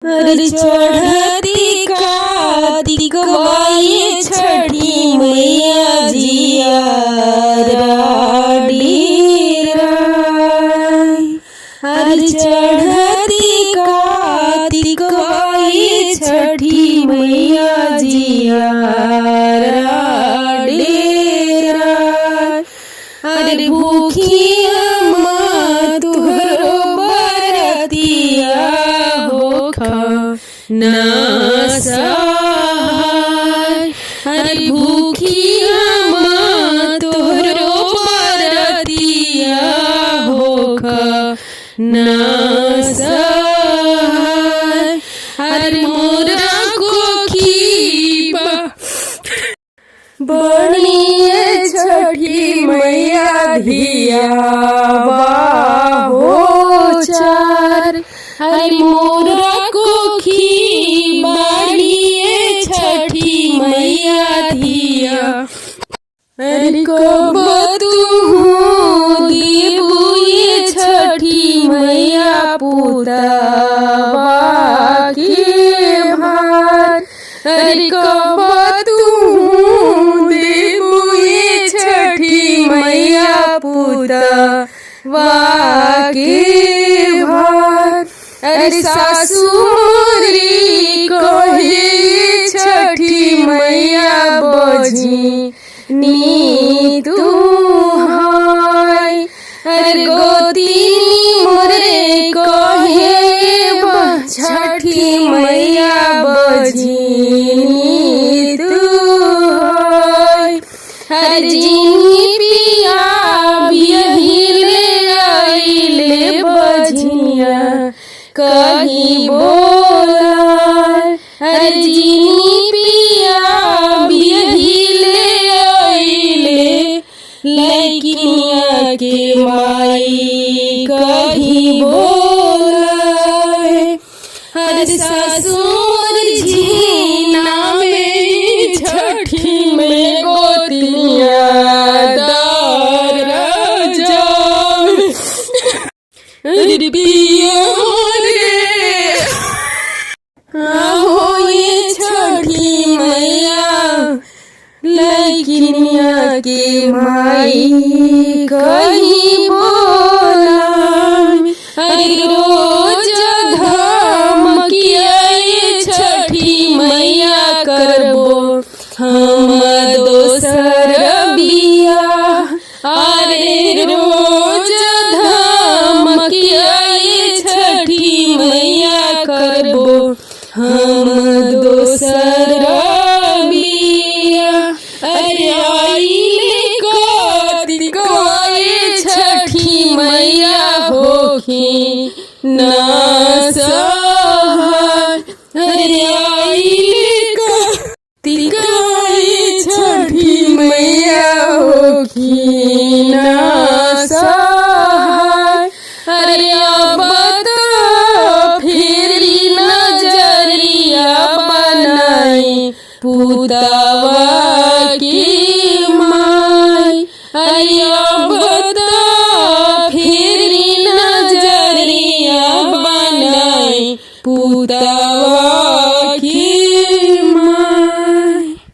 अरे चढ़ती कार्तिक माई छठी मैया जिया अरे चढ़ती कार्तिक माई छठी मैया जिया अरे भूखिया माँ तुहरो बरतिया ना सहाय। अरे भूखिया माँ तोहरो बरतिया होख ना सहाय। अरे मोरा कोखी बनिए छठी मैया धिया हो चार। अरे मोरा कोखी बाड़िए छठी मैया धिया अरे कब तू देबुए छठी मैया पुतवा के भार। अरे कब तू देबुए छठी मैया पुतवा के भार। अरे सासु मोरी कहे छठी मैया बजी नी तू हाय। अरे गोतीनी मोरे कहे छठी मैया बजी नी तू हाय। अरे जिनी पिया बिहिले आइले बजिया कहीं बोला। अरे जिनी पिया बिहिले आइले लैकिनिया के माई कहीं बोला। अरे ससुर झीना में छठी में गोतिया दार जावे। अरे पिया हो ये छठी मैया लैकिनिया के माई कहीं बोला। अरे रोज धमकिया छठी मैया करबो हम दोसर बिया। अरे रोज धमकिया छठी मैया करबो हम दोसर बिया। अरे आइले कार्तिक छठी मैया होखी ना सहाय। अरे आइले कार्तिक छठी मैया होखी ना सहाय।